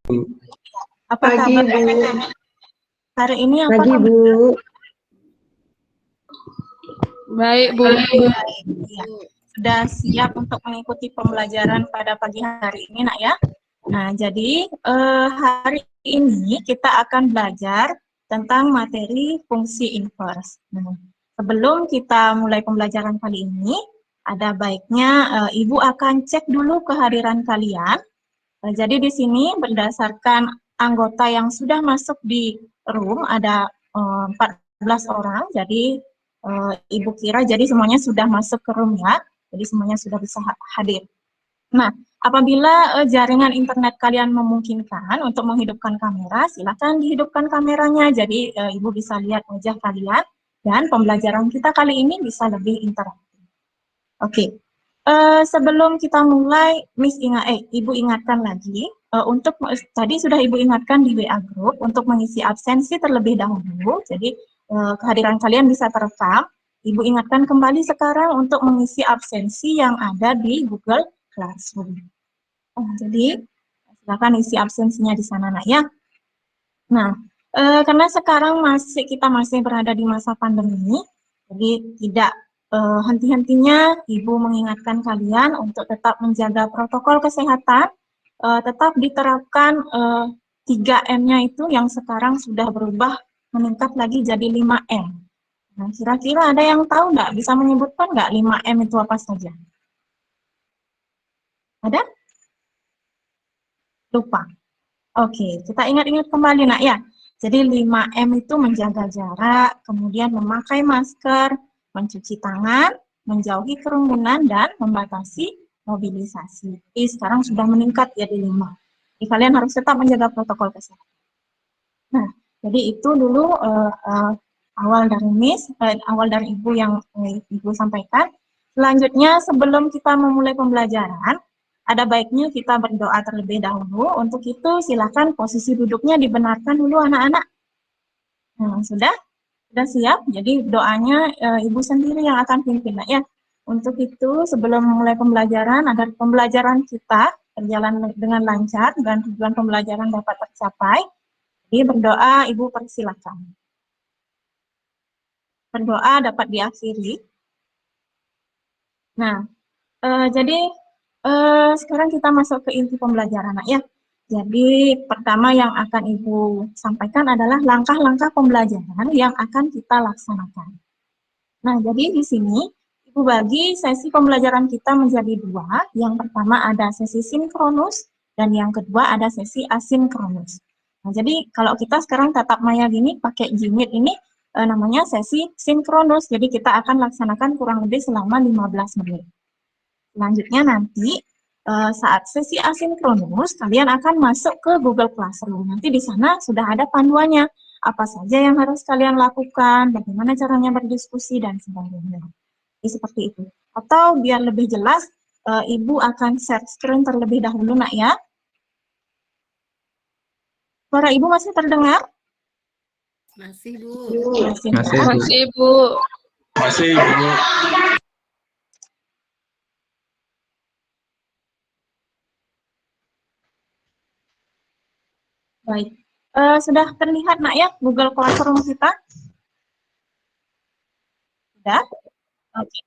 Apa Pagi, kabar? Bu. Hari ini apa Pagi, kabar? Bu. Baik, Bu. Ya, sudah siap untuk mengikuti pembelajaran pada pagi hari ini, Nak ya? Nah, jadi hari ini kita akan belajar tentang materi fungsi inverse. Nah, sebelum kita mulai pembelajaran kali ini, ada baiknya Ibu akan cek dulu kehadiran kalian. Jadi di sini berdasarkan anggota yang sudah masuk di room ada 14 orang. Jadi Ibu kira jadi semuanya sudah masuk ke room ya. Jadi semuanya sudah bisa hadir. Nah, apabila jaringan internet kalian memungkinkan untuk menghidupkan kamera, silakan dihidupkan kameranya. Jadi Ibu bisa lihat wajah kalian dan pembelajaran kita kali ini bisa lebih interaktif. Oke. Sebelum kita mulai, Ibu ingatkan lagi, untuk tadi sudah Ibu ingatkan di WA Group untuk mengisi absensi terlebih dahulu, jadi kehadiran kalian bisa terekam. Ibu ingatkan kembali sekarang untuk mengisi absensi yang ada di Google Classroom. Jadi silakan isi absensinya di sana, Nak ya. Nah, karena sekarang kita masih berada di masa pandemi, jadi tidak henti-hentinya Ibu mengingatkan kalian untuk tetap menjaga protokol kesehatan, tetap diterapkan 3M-nya itu yang sekarang sudah berubah meningkat lagi jadi 5M. Nah, kira-kira ada yang tahu nggak? Bisa menyebutkan nggak 5M itu apa saja? Ada? Lupa. Oke, kita ingat-ingat kembali, Nak ya. Jadi 5M itu menjaga jarak, kemudian memakai masker, mencuci tangan, menjauhi kerumunan, dan membatasi mobilisasi. Jadi sekarang sudah meningkat jadi 5. Jadi kalian harus tetap menjaga protokol kesehatan. Nah, jadi itu dulu awal dari awal dari Ibu yang Ibu sampaikan. Selanjutnya, sebelum kita memulai pembelajaran, ada baiknya kita berdoa terlebih dahulu. Untuk itu, silakan posisi duduknya dibenarkan dulu anak-anak. Nah, sudah siap. Jadi doanya Ibu sendiri yang akan pimpin, ya. Untuk itu, sebelum memulai pembelajaran, agar pembelajaran kita berjalan dengan lancar dan tujuan pembelajaran dapat tercapai, jadi berdoa Ibu persilakan. Berdoa dapat diakhiri. Nah, jadi sekarang kita masuk ke inti pembelajaran, ya. Jadi pertama yang akan Ibu sampaikan adalah langkah-langkah pembelajaran yang akan kita laksanakan. Nah, jadi di sini Ibu bagi sesi pembelajaran kita menjadi 2. Yang pertama ada sesi sinkronus dan yang kedua ada sesi asinkronus. Nah, jadi kalau kita sekarang tatap maya gini pakai Gmeet ini namanya sesi sinkronus. Jadi kita akan laksanakan kurang lebih selama 15 menit. Selanjutnya nanti saat sesi asinkronus, kalian akan masuk ke Google Classroom. Nanti di sana sudah ada panduannya. Apa saja yang harus kalian lakukan, bagaimana caranya berdiskusi, dan sebagainya. Jadi seperti itu. Atau biar lebih jelas, Ibu akan share screen terlebih dahulu, Nak ya. Suara Ibu masih terdengar? Masih, Bu. Masih, Bu. Masih, Bu. Baik. Sudah terlihat, Nak ya, Google Classroom kita? Sudah? Oke.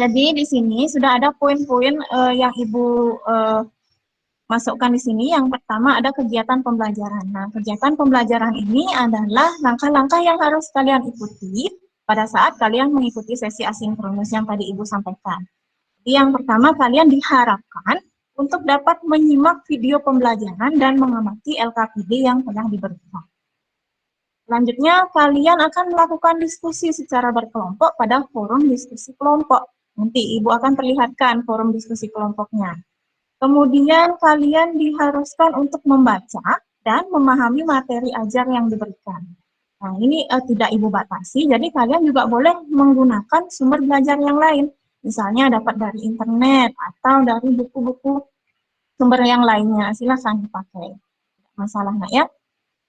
Jadi di sini sudah ada poin-poin yang Ibu masukkan di sini. Yang pertama ada kegiatan pembelajaran. Nah, kegiatan pembelajaran ini adalah langkah-langkah yang harus kalian ikuti pada saat kalian mengikuti sesi asinkronus yang tadi Ibu sampaikan. Yang pertama, kalian diharapkan untuk dapat menyimak video pembelajaran dan mengamati LKPD yang telah diberikan. Selanjutnya, kalian akan melakukan diskusi secara berkelompok pada forum diskusi kelompok. Nanti Ibu akan perlihatkan forum diskusi kelompoknya. Kemudian, kalian diharuskan untuk membaca dan memahami materi ajar yang diberikan. Nah, ini tidak Ibu batasi, jadi kalian juga boleh menggunakan sumber belajar yang lain. Misalnya dapat dari internet atau dari buku-buku sumber yang lainnya, silakan dipakai. Masalah nggak ya?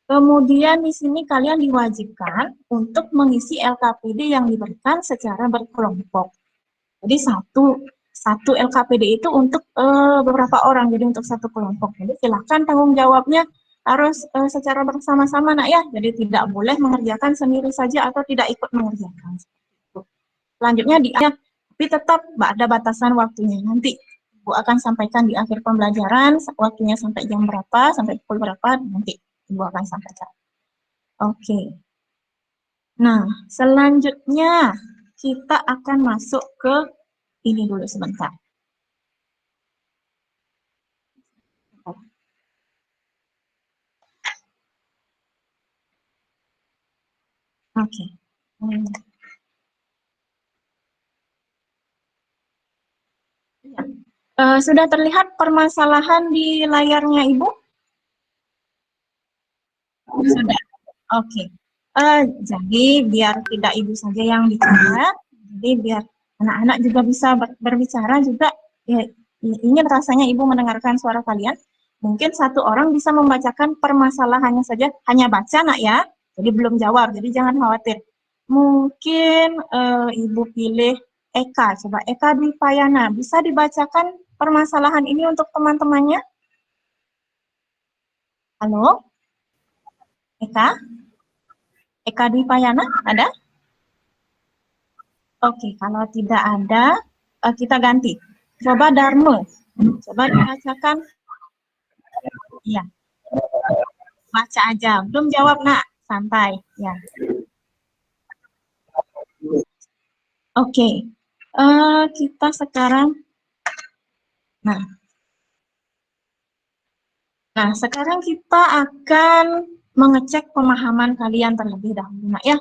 Kemudian di sini kalian diwajibkan untuk mengisi LKPD yang diberikan secara berkelompok. Jadi satu LKPD itu untuk beberapa orang, jadi untuk satu kelompok. Jadi silakan tanggung jawabnya harus secara bersama-sama nak ya, jadi tidak boleh mengerjakan sendiri saja atau tidak ikut mengerjakan. Selanjutnya tapi tetap ada batasan waktunya. Nanti Ibu akan sampaikan di akhir pembelajaran, waktunya sampai jam berapa, sampai pukul berapa, nanti Ibu akan sampaikan. Oke. Nah, selanjutnya kita akan masuk ke ini dulu sebentar. Oke. Sudah terlihat permasalahan di layarnya Ibu? Sudah. Oke. Jadi biar tidak Ibu saja yang bicara, jadi biar anak-anak juga bisa berbicara juga. Ya, ingin rasanya Ibu mendengarkan suara kalian. Mungkin satu orang bisa membacakan permasalahannya saja, hanya baca nak ya. Jadi belum jawab, jadi jangan khawatir. Mungkin Ibu pilih Eka, coba Eka Dwi Payana, bisa dibacakan permasalahan ini untuk teman-temannya? Halo? Eka? Eka Dwi Payana, ada? Oke, kalau tidak ada, kita ganti. Coba Darmo, coba dibacakan. Iya, baca aja. Belum jawab, nak. Santai. Ya. Oke, kita sekarang. Nah, sekarang kita akan mengecek pemahaman kalian terlebih dahulu, nak ya.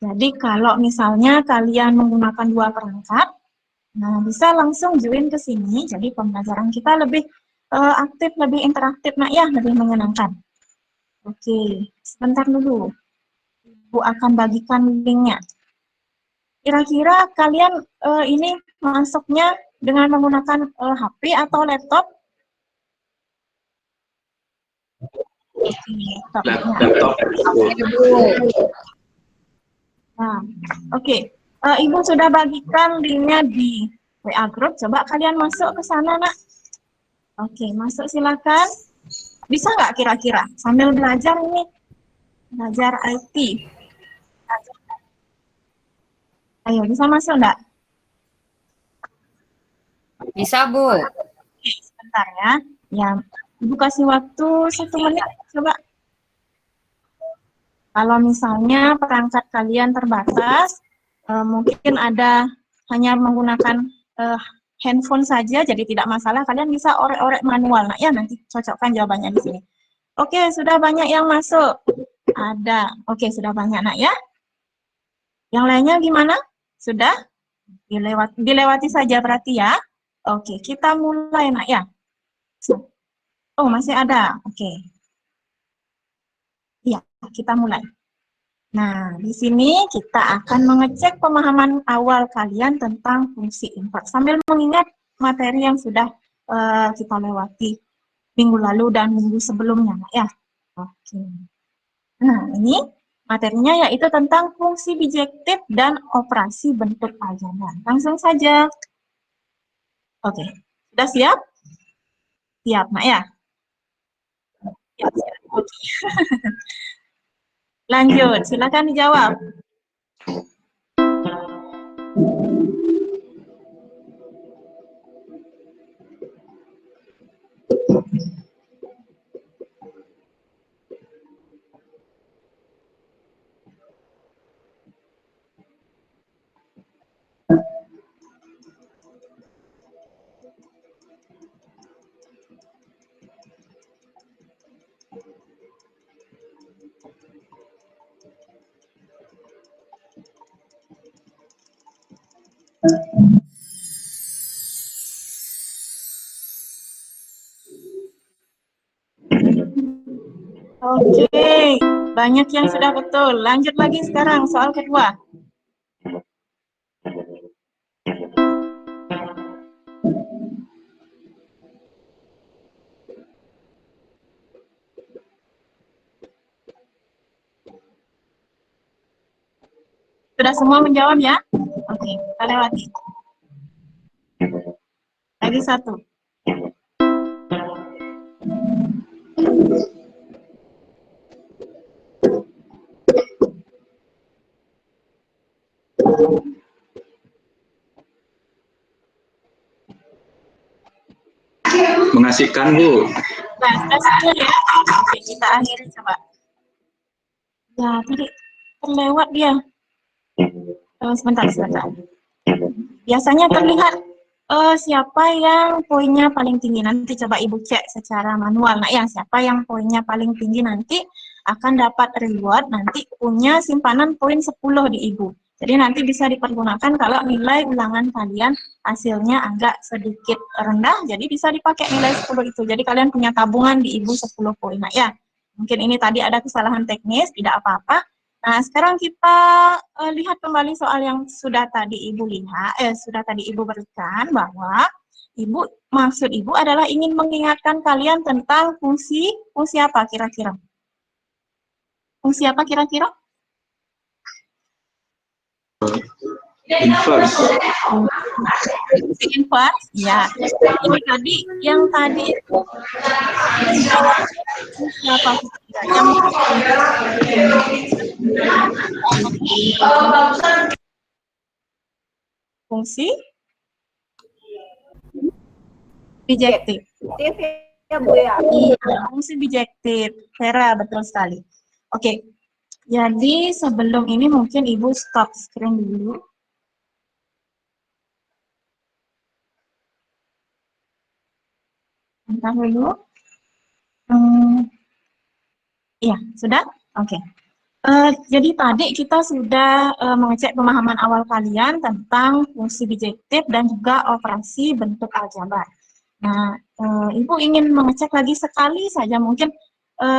Jadi kalau misalnya kalian menggunakan dua perangkat, nah bisa langsung join ke sini. Jadi pembelajaran kita lebih aktif, lebih interaktif, nak ya, lebih menyenangkan. Oke, sebentar dulu. Ibu akan bagikan linknya. Kira-kira kalian ini masuknya dengan menggunakan HP atau laptop? Laptop. Nah, oke. Ibu sudah bagikan linknya di WA Group. Coba kalian masuk ke sana, nak. Oke, masuk silakan. Bisa nggak kira-kira sambil belajar ini? Belajar IT. Ayo, bisa masuk nggak? Bisa, Bu. Oke, sebentar ya. Ya, Ibu kasih waktu 1 menit. Coba. Kalau misalnya perangkat kalian terbatas, mungkin ada hanya menggunakan handphone saja, jadi tidak masalah. Kalian bisa orek-orek manual, nah ya nanti cocokkan jawabannya di sini. Oke, sudah banyak yang masuk. Ada. Oke, sudah banyak, nak ya. Yang lainnya gimana? Sudah? Dilewati saja berarti ya. Oke, kita mulai, nak ya. Oh, masih ada. Oke. Iya, kita mulai. Nah, di sini kita akan mengecek pemahaman awal kalian tentang fungsi import sambil mengingat materi yang sudah kita lewati minggu lalu dan minggu sebelumnya, ya. Oke. Nah, ini materinya yaitu tentang fungsi bijektif dan operasi bentuk pajangan. Langsung saja. Oke, sudah siap? Siap, Nak ya? Siap, siap. Oke. Lanjut, silakan dijawab. Oke, banyak yang sudah betul. Lanjut lagi sekarang soal kedua. Sudah semua menjawab ya? Oke, kita lewati. Lagi satu. Mengasihkan, Bu. Nah, sudah semua ya. Oke, kita akhiri coba. Ya, tadi terlewat dia. Sebentar. Biasanya terlihat siapa yang poinnya paling tinggi. Nanti coba Ibu cek secara manual. Nah, yang siapa yang poinnya paling tinggi nanti akan dapat reward, nanti punya simpanan poin 10 di Ibu. Jadi nanti bisa dipergunakan kalau nilai ulangan kalian hasilnya agak sedikit rendah, jadi bisa dipakai nilai 10 itu. Jadi kalian punya tabungan di Ibu 10 poin. Nah, ya, mungkin ini tadi ada kesalahan teknis, tidak apa-apa. Nah, sekarang kita lihat kembali soal yang sudah tadi Ibu berikan, bahwa maksud Ibu adalah ingin mengingatkan kalian tentang fungsi apa kira-kira? Fungsi apa kira-kira? Inverse. Fungsi inverse, ya. Ini tadi yang tadi itu fungsi apa kira-kira? Fungsi bijektif. Ya, Bu ya. Iya, fungsi bijektif. Vera, betul sekali. Oke. Jadi sebelum ini mungkin Ibu stop screen dulu. Bentar dulu. Iya, sudah? Oke. Jadi tadi kita sudah mengecek pemahaman awal kalian tentang fungsi bijektif dan juga operasi bentuk aljabar. Nah, Ibu ingin mengecek lagi sekali saja, mungkin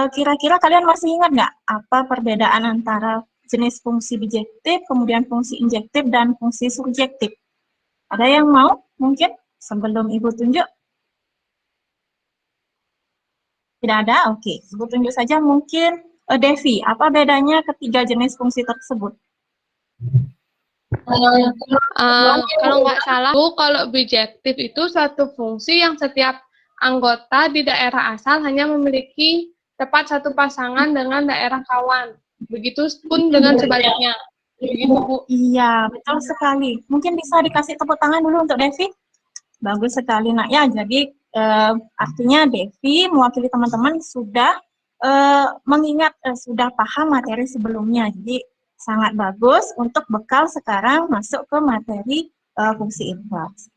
kira-kira kalian masih ingat nggak apa perbedaan antara jenis fungsi bijektif, kemudian fungsi injektif, dan fungsi surjektif? Ada yang mau mungkin sebelum Ibu tunjuk? Tidak ada? Oke. Ibu tunjuk saja mungkin Devi, apa bedanya ketiga jenis fungsi tersebut? Kalau nggak salah, Bu, kalau bijektif itu suatu fungsi yang setiap anggota di daerah asal hanya memiliki tepat satu pasangan dengan daerah kawan. Begitupun dengan sebaliknya. Begitu, Bu. Iya, betul sekali. Mungkin bisa dikasih tepuk tangan dulu untuk Devi. Bagus sekali, nak ya. Jadi artinya Devi mewakili teman-teman sudah mengingat, sudah paham materi sebelumnya. Jadi sangat bagus untuk bekal sekarang masuk ke materi fungsi inverse.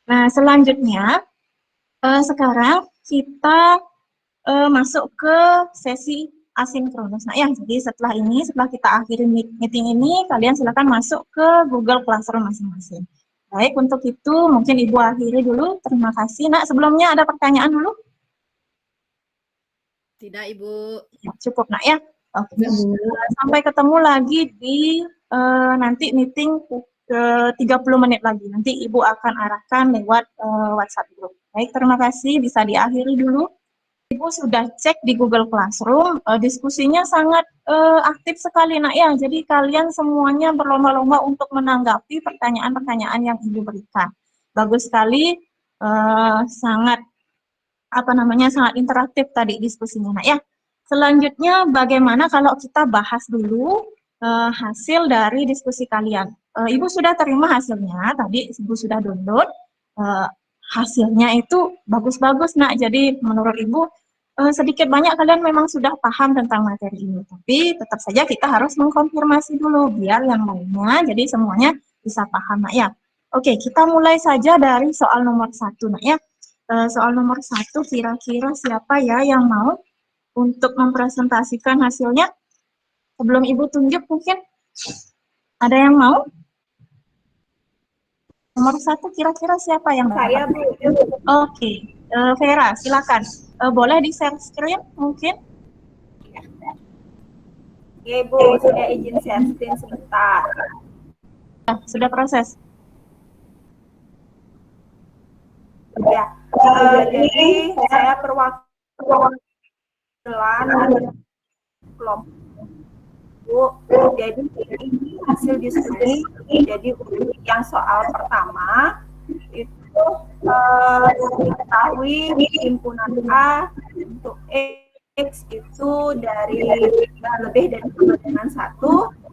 Nah, selanjutnya sekarang kita masuk ke sesi asinkronus. Nah ya, jadi setelah kita akhiri meeting ini, kalian silakan masuk ke Google Classroom masing-masing. Baik, untuk itu mungkin Ibu akhiri dulu. Terima kasih. Nak, sebelumnya ada pertanyaan dulu? Tidak, Ibu. Ya, cukup, Nak ya. Oke. Sampai ketemu lagi di nanti meeting ke 30 menit lagi. Nanti Ibu akan arahkan lewat WhatsApp group. Baik, terima kasih. Bisa diakhiri dulu. Ibu sudah cek di Google Classroom, diskusinya sangat aktif sekali, nak ya. Jadi kalian semuanya berlomba-lomba untuk menanggapi pertanyaan-pertanyaan yang Ibu berikan. Bagus sekali, sangat sangat interaktif tadi diskusinya, nak ya. Selanjutnya, bagaimana kalau kita bahas dulu hasil dari diskusi kalian? Ibu sudah terima hasilnya, tadi Ibu sudah download. Hasilnya itu bagus-bagus, nak. Jadi menurut Ibu sedikit banyak kalian memang sudah paham tentang materi ini, tapi tetap saja kita harus mengkonfirmasi dulu biar yang lainnya jadi semuanya bisa paham, nak ya. Oke, kita mulai saja dari soal nomor 1, nak ya. Soal nomor 1, kira-kira siapa ya yang mau untuk mempresentasikan hasilnya? Sebelum Ibu tunjuk mungkin ada yang mau? Nomor 1 kira-kira siapa yang Saya, dapat? Bu. Oke, Vera, silakan. Boleh di-share screen mungkin? Ya, Ibu, saya izin share screen sebentar. Sudah proses. Ya, jadi saya perwakilan kelompok Bu. Jadi ini hasil diskusi. Jadi yang soal pertama itu diketahui himpunan A untuk X itu dari lebih dari sama dengan 1,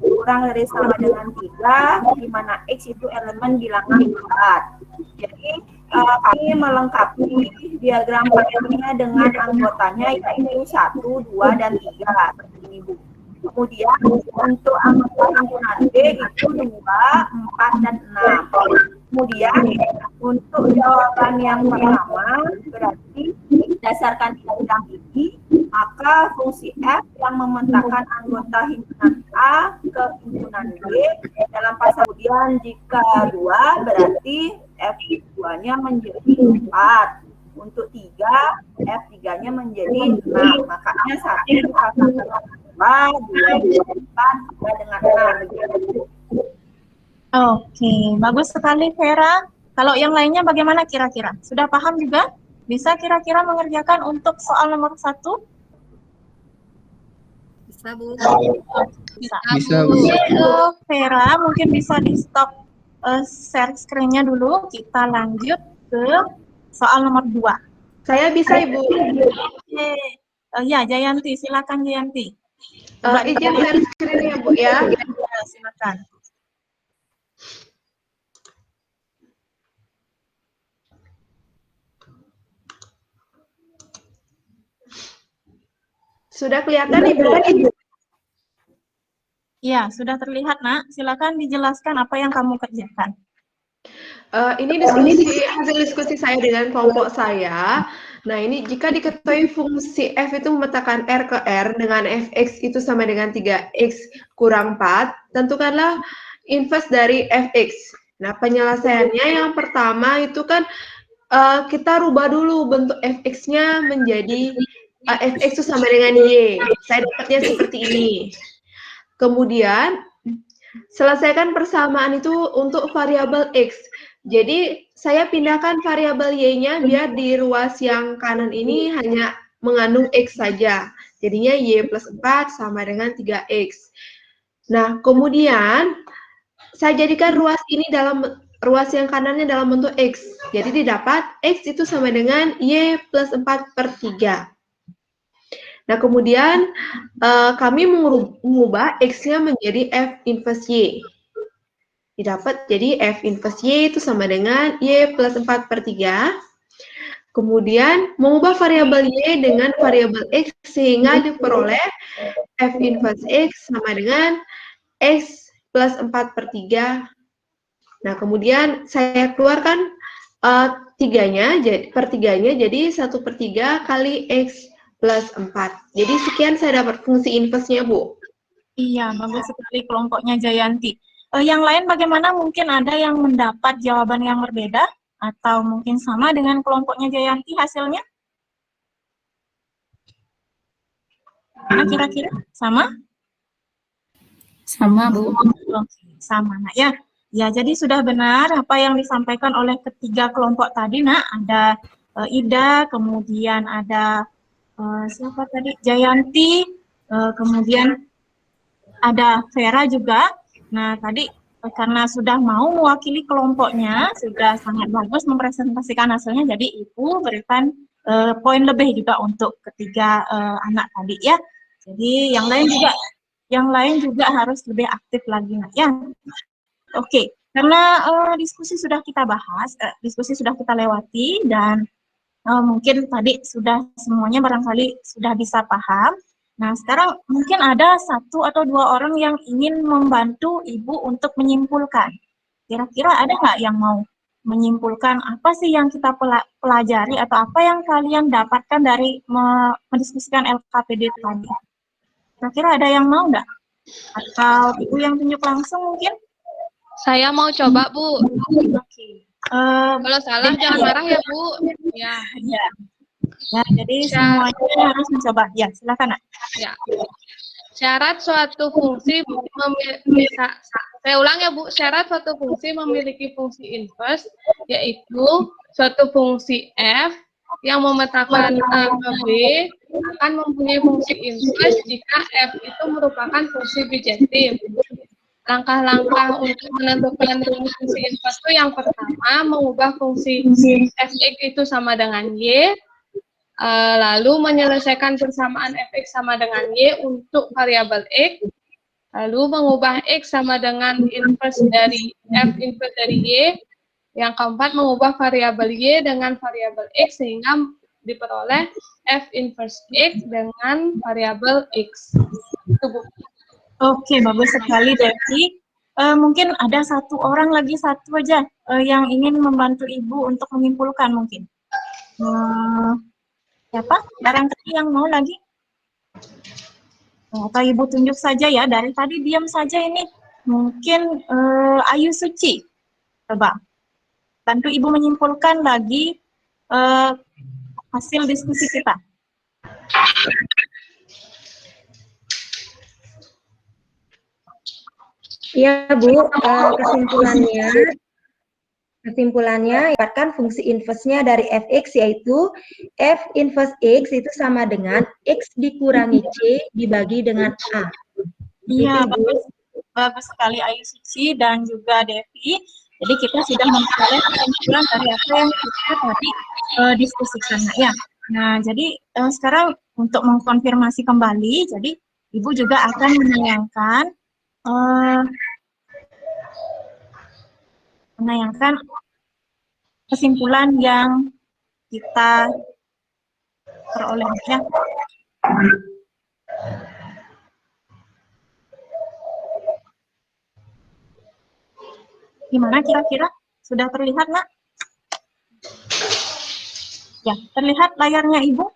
kurang dari sama dengan 3, di mana X itu elemen bilangan 4. Jadi kami melengkapi diagram panelnya dengan anggotanya yaitu 1, 2, dan 3. Seperti ini, Bu. Kemudian untuk anggota himpunan B itu 2, 4, dan 6. Kemudian untuk jawaban yang pertama berarti berdasarkan diagram ini, maka fungsi F yang memetakan anggota himpunan A ke himpunan B dalam pasal. Kemudian jika 2 berarti F2-nya menjadi 4. Untuk 3, F3-nya menjadi 6. Makanya 1 dikalikan 2, 2 dengan 6. Oke, bagus sekali Vera. Kalau yang lainnya bagaimana kira-kira? Sudah paham juga? Bisa kira-kira mengerjakan untuk soal nomor 1? Bisa, Bu. Bisa, Bu. Vera, mungkin bisa di stop share screen-nya dulu. Kita lanjut ke soal nomor 2. Saya bisa, Ibu. Oke. Ya, Jayanti, silakan Jayanti. Izin share screen ya, Bu ya. Ya, silakan. Sudah kelihatan, Ibu? Ya, sudah terlihat, Nak. Silakan dijelaskan apa yang kamu kerjakan. Ini hasil diskusi saya dengan kelompok saya. Nah, ini jika diketahui fungsi F itu memetakan R ke R dengan Fx itu sama dengan 3x kurang 4, tentukanlah inverse dari Fx. Nah, penyelesaiannya yang pertama itu kan kita rubah dulu bentuk Fx-nya menjadi Fx itu sama dengan Y. Saya dapatnya seperti ini. Kemudian, selesaikan persamaan itu untuk variabel X. Jadi, saya pindahkan variabel Y-nya biar di ruas yang kanan ini hanya mengandung X saja. Jadinya Y plus 4 sama dengan 3X. Nah, kemudian, saya jadikan ruas ini ruas yang kanannya dalam bentuk X. Jadi, didapat X itu sama dengan Y plus 4 per 3. Nah, kemudian kami mengubah X-nya menjadi F inverse Y. Didapat jadi F inverse Y itu sama dengan Y plus 4 per 3. Kemudian mengubah variabel Y dengan variabel X sehingga diperoleh F inverse X sama dengan X plus 4 per 3. Nah, kemudian saya keluarkan per 3-nya jadi 1 per 3 kali X plus 4. Jadi sekian saya dapat fungsi inverse-nya, Bu. Iya, bagus sekali kelompoknya Jayanti. Yang lain bagaimana? Mungkin ada yang mendapat jawaban yang berbeda atau mungkin sama dengan kelompoknya Jayanti hasilnya? Nah, kira-kira sama? Sama, Bu. Sama, Nak ya. Ya, jadi sudah benar apa yang disampaikan oleh ketiga kelompok tadi, Nak. Ada Ida, kemudian ada siapa tadi? Jayanti, kemudian ada Vera juga. Nah, tadi karena sudah mau mewakili kelompoknya, sudah sangat bagus mempresentasikan hasilnya, jadi Ibu berikan poin lebih juga untuk ketiga anak tadi ya. Jadi yang lain juga harus lebih aktif lagi ya. Oke, karena diskusi sudah kita bahas, diskusi sudah kita lewati dan mungkin tadi sudah semuanya barangkali sudah bisa paham. Nah, sekarang mungkin ada 1 atau 2 orang yang ingin membantu Ibu untuk menyimpulkan. Kira-kira ada nggak yang mau menyimpulkan apa sih yang kita pelajari atau apa yang kalian dapatkan dari mendiskusikan LKPD tadi? Kira-kira ada yang mau nggak? Atau Ibu yang tunjuk langsung mungkin? Saya mau coba, Bu. Oke. Kalau salah jangan marah ya, Bu. Ya. Ya, jadi semuanya harus mencoba. Ya, silakan, Nak. Ya. Syarat suatu fungsi saya ulang ya, Bu. Syarat suatu fungsi memiliki fungsi inverse yaitu suatu fungsi f yang memetakan A ke B akan mempunyai fungsi inverse jika f itu merupakan fungsi bijektif. Langkah-langkah untuk menentukan rumus fungsi inverse itu yang pertama, mengubah fungsi fx itu sama dengan y, lalu menyelesaikan persamaan fx sama dengan y untuk variabel x, lalu mengubah x sama dengan inverse dari f inverse dari y, yang keempat mengubah variabel y dengan variabel x sehingga diperoleh f inverse x dengan variabel x. Itu, Bu. Oke, bagus sekali, Devi. Mungkin ada satu orang lagi, satu aja yang ingin membantu Ibu untuk menyimpulkan mungkin. Siapa? Barangkali yang mau lagi? Atau Ibu tunjuk saja ya, dari tadi diam saja ini. Mungkin Ayu Suci. Coba, bantu Ibu menyimpulkan lagi hasil diskusi kita. Iya, Bu, kesimpulannya dapatkan fungsi inverse-nya dari fx yaitu f inverse x itu sama dengan x dikurangi c dibagi dengan a. Iya, bagus sekali Ayu Suci dan juga Devi. Jadi kita sudah memperoleh kesimpulan dari apa yang kita tadi diskusikan ya. Nah, jadi sekarang untuk mengkonfirmasi kembali, jadi Ibu juga akan menayangkan kesimpulan yang kita peroleh ya. Gimana kira-kira? Sudah terlihat, Nak? Ya, terlihat layarnya Ibu?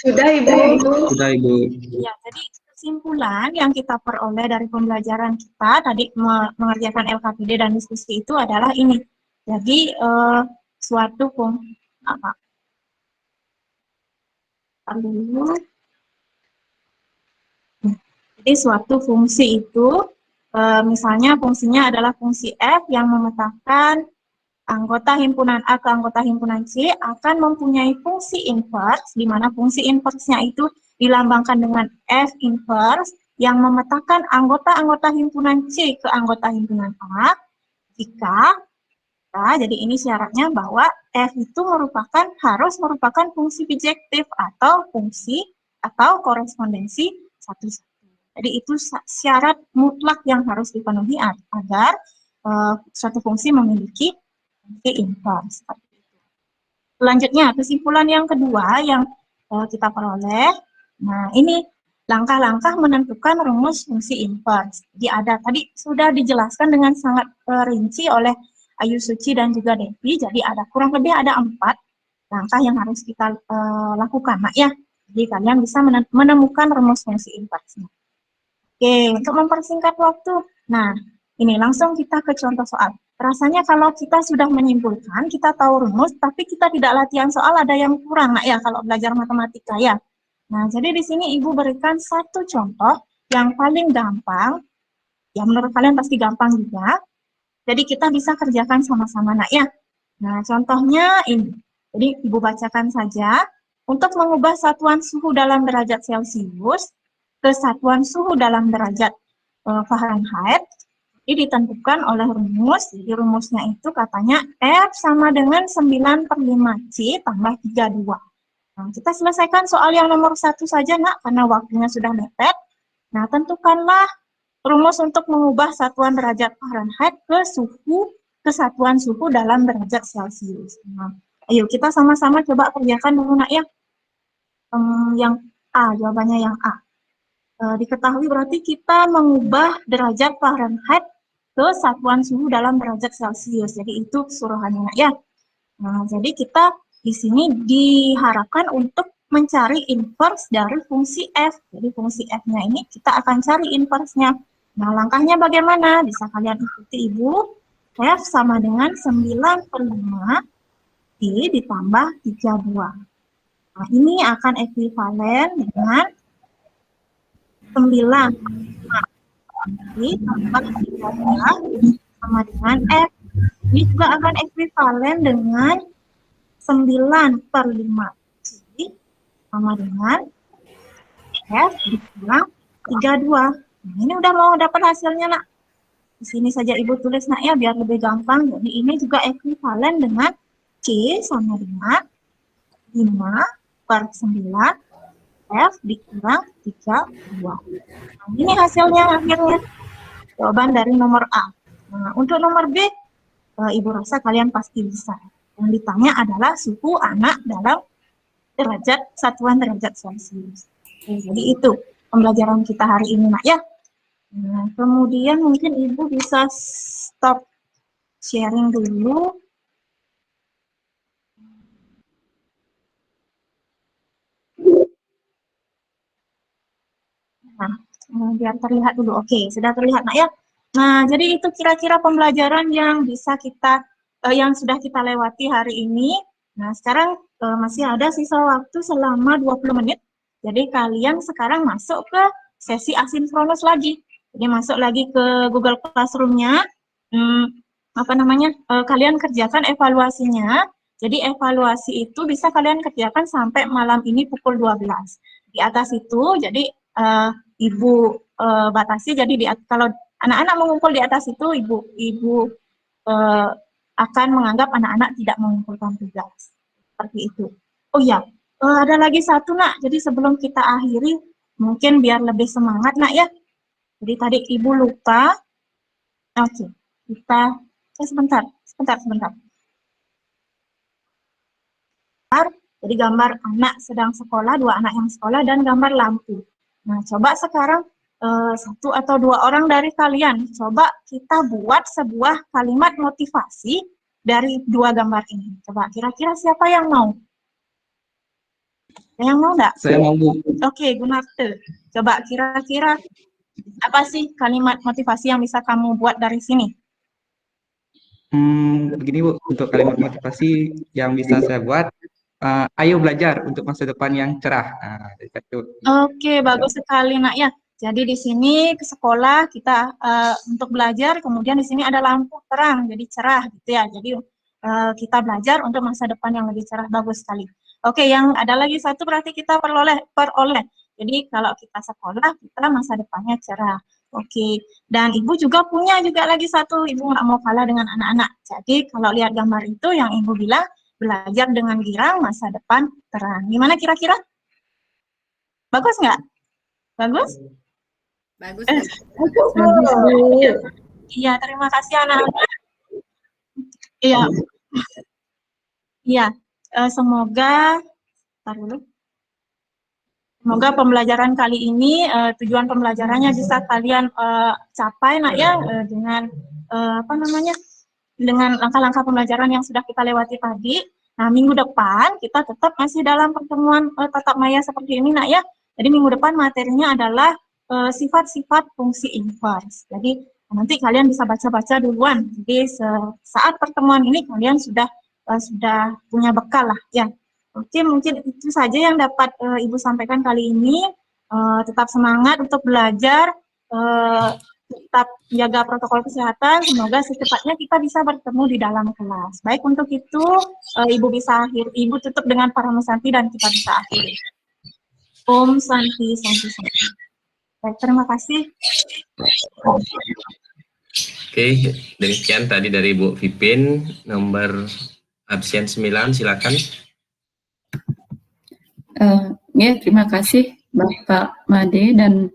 Sudah, Ibu. Sudah, Ibu. Ya, jadi kesimpulan yang kita peroleh dari pembelajaran kita tadi mengerjakan LKPD dan diskusi itu adalah ini. Jadi suatu jadi suatu fungsi itu misalnya fungsinya adalah fungsi f yang memetakan anggota himpunan A ke anggota himpunan C akan mempunyai fungsi inverse, di mana fungsi inverse-nya itu dilambangkan dengan F inverse yang memetakan anggota-anggota himpunan C ke anggota himpunan A, jika, jadi ini syaratnya bahwa F itu harus merupakan fungsi bijektif atau fungsi atau korespondensi satu-satu. Jadi itu syarat mutlak yang harus dipenuhi agar suatu fungsi memiliki fungsi inverse. Selanjutnya, kesimpulan yang kedua yang kita peroleh, nah ini langkah-langkah menentukan rumus fungsi inverse. Jadi ada tadi sudah dijelaskan dengan sangat rinci oleh Ayu Suci dan juga Devi, jadi ada kurang lebih ada 4 langkah yang harus kita lakukan, Mak ya. Jadi kalian bisa menemukan rumus fungsi inverse-nya. Oke, untuk mempersingkat waktu, nah ini langsung kita ke contoh soal. Rasanya kalau kita sudah menyimpulkan, kita tahu rumus, tapi kita tidak latihan soal, ada yang kurang, Nak ya, kalau belajar matematika ya. Nah, jadi di sini Ibu berikan satu contoh yang paling gampang, ya menurut kalian pasti gampang juga. Jadi kita bisa kerjakan sama-sama, Nak ya. Nah, contohnya ini. Jadi Ibu bacakan saja. Untuk mengubah satuan suhu dalam derajat Celcius ke satuan suhu dalam derajat Fahrenheit, ini ditentukan oleh rumus. Jadi rumusnya itu katanya F sama dengan 9 per 5C tambah 32. Nah, kita selesaikan soal yang nomor 1 saja, Nak, karena waktunya sudah mepet. Nah, tentukanlah rumus untuk mengubah satuan derajat Fahrenheit ke satuan suhu dalam derajat Celcius. Nah, ayo kita sama-sama coba kerjakan dulu, Nak ya. Yang A, jawabannya yang A. Diketahui berarti kita mengubah derajat Fahrenheit ke satuan suhu dalam derajat Celcius. Jadi itu suruhannya ya. Nah, jadi kita di sini diharapkan untuk mencari inverse dari fungsi F. Jadi fungsi F-nya ini kita akan cari inverse-nya. Nah, langkahnya bagaimana? Bisa kalian ikuti Ibu. F sama dengan 9 per 5 ditambah 32. Nah, ini akan ekuivalen dengan 9 ditambah 32 sama dengan F. Ini juga akan ekuivalen dengan 9 per 5 sama dengan F dikurangi 32. Nah, ini udah mau dapat hasilnya, nak. Di sini saja Ibu tulis, nak, ya, biar lebih gampang. Jadi ini juga ekuivalen dengan C sama dengan 5/9 F dikurang 32. Nah, ini hasilnya akhirnya. Jawaban dari nomor A. Nah, untuk nomor B, Ibu rasa kalian pasti bisa. Yang ditanya adalah suhu anak dalam satuan derajat Celcius. Oke, jadi itu pembelajaran kita hari ini, nak, ya. Nah, kemudian mungkin Ibu bisa stop sharing dulu. Nah, biar terlihat dulu. Oke, sudah terlihat, nak, ya. Nah, jadi itu kira-kira pembelajaran yang bisa kita, yang sudah kita lewati hari ini. Nah, sekarang masih ada sisa waktu selama 20 menit. Jadi kalian sekarang masuk ke sesi asinkronus lagi. Jadi masuk lagi ke Google Classroom-nya. Kalian kerjakan evaluasinya. Jadi evaluasi itu bisa kalian kerjakan sampai malam ini pukul 12. Di atas itu, jadi Ibu batasi, jadi kalau anak-anak mengumpul di atas itu, Ibu akan menganggap anak-anak tidak mengumpulkan tugas. Seperti itu. Oh ya, ada lagi satu, nak. Jadi sebelum kita akhiri, mungkin biar lebih semangat, nak, ya. Jadi tadi Ibu lupa. Oke, kita sebentar. Jadi gambar anak sedang sekolah, 2 anak yang sekolah, dan gambar lampu. Nah, coba sekarang 1 atau 2 orang dari kalian, coba kita buat sebuah kalimat motivasi dari 2 gambar ini. Coba kira-kira siapa yang mau? Yang mau enggak? Saya mau, Bu. Oke, Gunarte. Coba kira-kira apa sih kalimat motivasi yang bisa kamu buat dari sini? Begini, Bu, untuk kalimat motivasi yang bisa saya buat, ayo belajar untuk masa depan yang cerah. Nah, itu. Oke, bagus sekali, nak, ya. Jadi di sini ke sekolah kita untuk belajar, kemudian di sini ada lampu terang, jadi cerah gitu ya. Jadi kita belajar untuk masa depan yang lebih cerah, bagus sekali. Oke, yang ada lagi satu berarti kita peroleh. Jadi kalau kita sekolah, kita masa depannya cerah. Oke, dan Ibu juga punya juga lagi satu, Ibu nggak mau kalah dengan anak-anak. Jadi kalau lihat gambar itu yang Ibu bilang, belajar dengan girang, masa depan terang. Gimana kira-kira? Bagus nggak? Bagus? Bagus. Bagus. Iya, terima kasih anak-anak. Iya. Iya, semoga pembelajaran kali ini tujuan pembelajarannya bisa kalian capai, nak, ya, dengan dengan langkah-langkah pembelajaran yang sudah kita lewati tadi. Nah, minggu depan kita tetap masih dalam pertemuan tatap maya seperti ini, nak, ya. Jadi minggu depan materinya adalah sifat-sifat fungsi inverse. Jadi nanti kalian bisa baca-baca duluan. Jadi saat pertemuan ini kalian sudah punya bekal lah, ya. Oke, mungkin itu saja yang dapat Ibu sampaikan kali ini. Tetap semangat untuk belajar, tetap jaga protokol kesehatan. Semoga secepatnya kita bisa bertemu di dalam kelas. Baik, untuk itu Ibu tutup dengan Paramasanti dan kita bisa akhiri. Om Santi Santi Santi. Baik, terima kasih. Oke, demikian tadi dari Bu Vipin, nomor absen 9, silakan. Ya, terima kasih Bapak Made dan